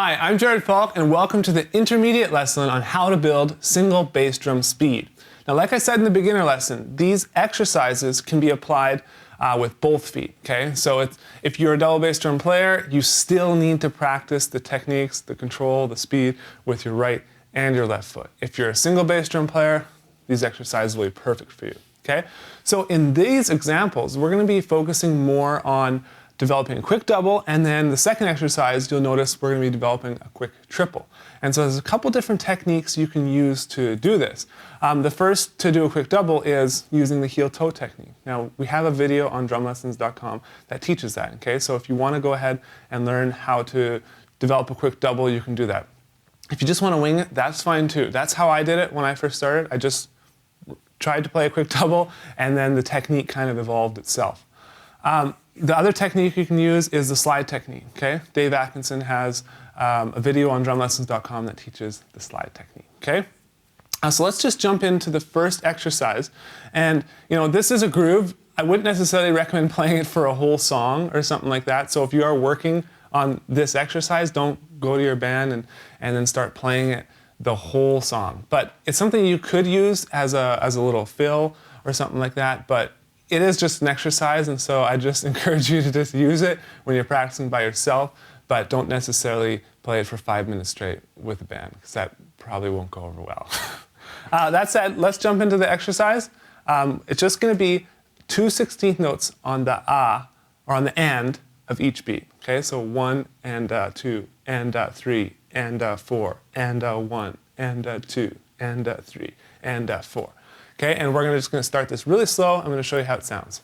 Hi, I'm Jared Falk, and welcome to the intermediate lesson on how to build single bass drum speed. Now, like I said in the beginner lesson, these exercises can be applied with both feet, okay? So if you're a double bass drum player, you still need to practice the techniques, the control, the speed with your right and your left foot. If you're a single bass drum player, these exercises will be perfect for you, okay? So in these examples, we're gonna be focusing more on developing a quick double, and then the second exercise, you'll notice we're going to be developing a quick triple. And so there's a couple different techniques you can use to do this. The first to do a quick double is using the heel-toe technique. Now, we have a video on drumlessons.com that teaches that, okay? So if you want to go ahead and learn how to develop a quick double, you can do that. If you just want to wing it, that's fine too. That's how I did it when I first started. I just tried to play a quick double, and then the technique kind of evolved itself. The other technique you can use is the slide technique, okay? Dave Atkinson has a video on drumlessons.com that teaches the slide technique, okay? So let's just jump into the first exercise. And, you know, this is a groove. I wouldn't necessarily recommend playing it for a whole song or something like that. So if you are working on this exercise, don't go to your band and then start playing it the whole song. But it's something you could use as a little fill or something like that. But it is just an exercise, and so I just encourage you to just use it when you're practicing by yourself, but don't necessarily play it for 5 minutes straight with a band, because that probably won't go over well. That said, let's jump into the exercise. It's just going to be 2 16th notes on the or on the and of each beat. Okay, so 1 and 2 and 3 and 4 and 1 and 2 and 3 and 4. Okay, and we're just going to start this really slow. I'm going to show you how it sounds.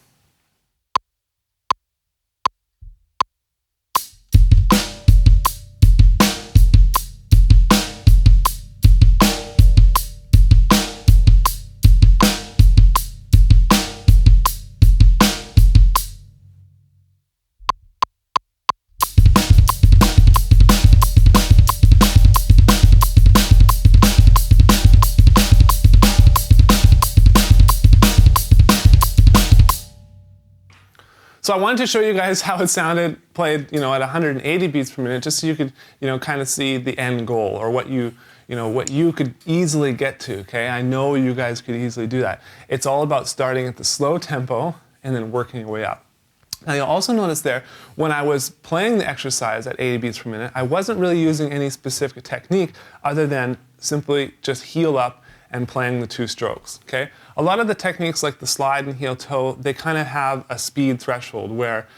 So I wanted to show you guys how it sounded played, you know, at 180 beats per minute, just so you could, you know, kind of see the end goal, or what you could easily get to. Okay, I know you guys could easily do that. It's all about starting at the slow tempo and then working your way up. Now you'll also notice there, when I was playing the exercise at 80 beats per minute, I wasn't really using any specific technique other than simply just heel up and playing the 2 strokes, okay? A lot of the techniques like the slide and heel toe, they kind of have a speed threshold where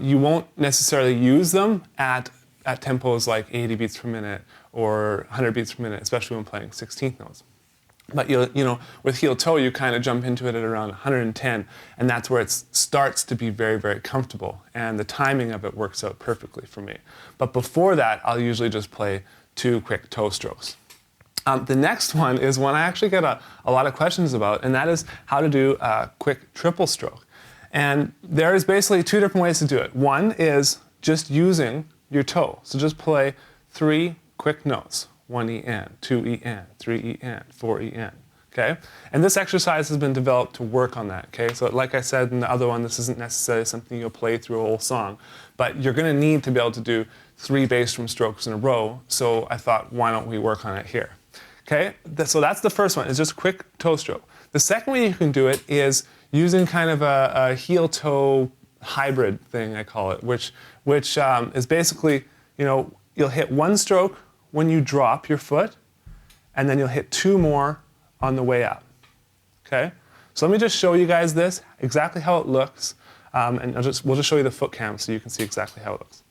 you won't necessarily use them at tempos like 80 beats per minute or 100 beats per minute, especially when playing 16th notes. But you know, with heel toe, you kind of jump into it at around 110, and that's where it starts to be very, very comfortable, and the timing of it works out perfectly for me. But before that, I'll usually just play 2 quick toe strokes. The next one is one I actually get a lot of questions about, and that is how to do a quick triple stroke. And there's basically 2 different ways to do it. One is just using your toe. So just play 3 quick notes. 1 E and, 2 E and, 3 E and, 4 E and, okay? And this exercise has been developed to work on that, okay? So like I said in the other one, this isn't necessarily something you'll play through a whole song, but you're gonna need to be able to do 3 bass drum strokes in a row, so I thought, why don't we work on it here? Okay, so that's the first one, is just a quick toe stroke. The second way you can do it is using kind of a heel-toe hybrid thing, I call it, which is basically, you know, you'll hit 1 stroke when you drop your foot, and then you'll hit 2 more on the way up, okay? So let me just show you guys this, exactly how it looks, and we'll just show you the foot cam so you can see exactly how it looks.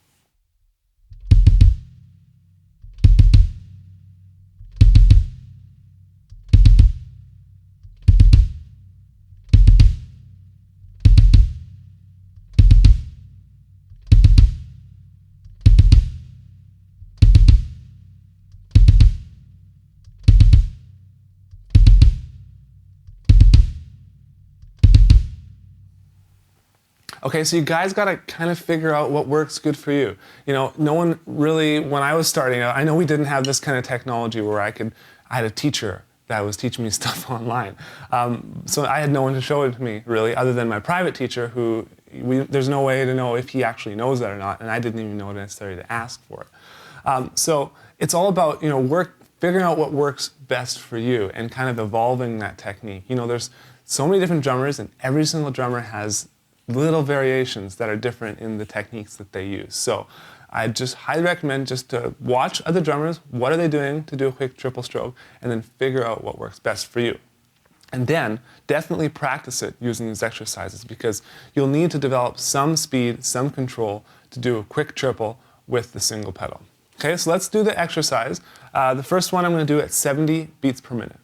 Okay, so you guys gotta kind of figure out what works good for you. You know, no one really, when I was starting out, I know we didn't have this kind of technology where I had a teacher that was teaching me stuff online. So I had no one to show it to me, really, other than my private teacher, who there's no way to know if he actually knows that or not, and I didn't even know necessarily to ask for it. So it's all about, figuring out what works best for you and kind of evolving that technique. There's so many different drummers, and every single drummer has little variations that are different in the techniques that they use. So I just highly recommend just to watch other drummers, what are they doing to do a quick triple stroke, and then figure out what works best for you. And then definitely practice it using these exercises, because you'll need to develop some speed, some control to do a quick triple with the single pedal. Okay, so let's do the exercise. The first one I'm going to do at 70 beats per minute.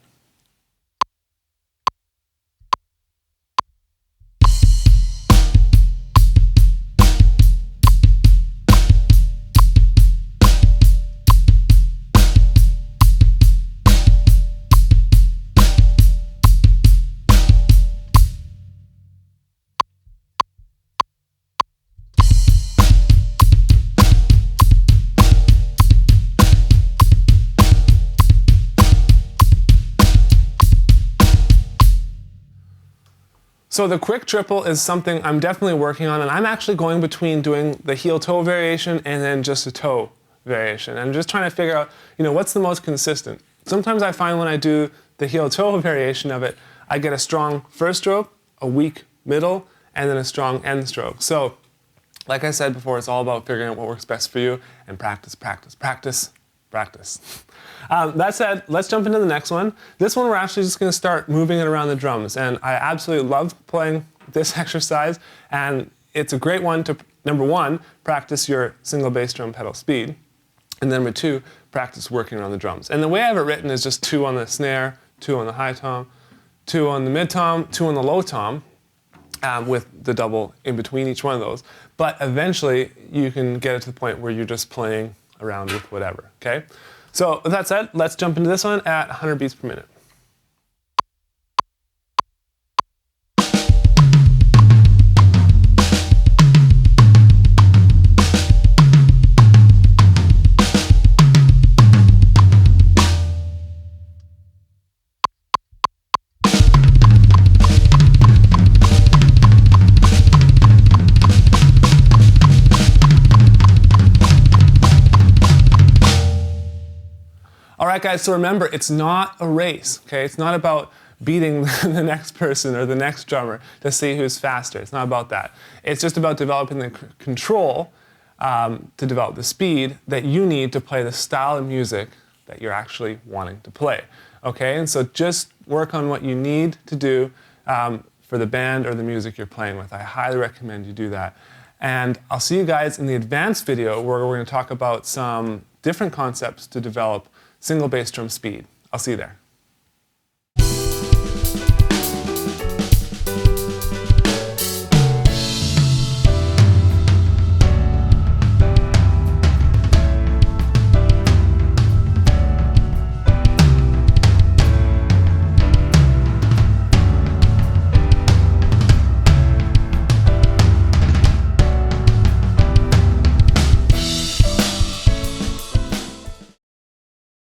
So the quick triple is something I'm definitely working on, and I'm actually going between doing the heel-toe variation and then just a toe variation. I'm just trying to figure out, what's the most consistent. Sometimes I find when I do the heel-toe variation of it, I get a strong first stroke, a weak middle, and then a strong end stroke. So, like I said before, it's all about figuring out what works best for you, and practice, practice, practice, practice. That said, let's jump into the next one. This one we're actually just going to start moving it around the drums, and I absolutely love playing this exercise, and it's a great one to, number one, practice your single bass drum pedal speed, and number two, practice working around the drums. And the way I have it written is just 2 on the snare, 2 on the high tom, 2 on the mid tom, 2 on the low tom, with the double in between each one of those. But eventually, you can get it to the point where you're just playing around with whatever, okay? So with that said, let's jump into this one at 100 beats per minute. All right, guys, so remember, it's not a race, okay? It's not about beating the next person or the next drummer to see who's faster. It's not about that. It's just about developing the control to develop the speed that you need to play the style of music that you're actually wanting to play, okay? And so just work on what you need to do for the band or the music you're playing with. I highly recommend you do that. And I'll see you guys in the advanced video where we're going to talk about some different concepts to develop single bass drum speed. I'll see you there.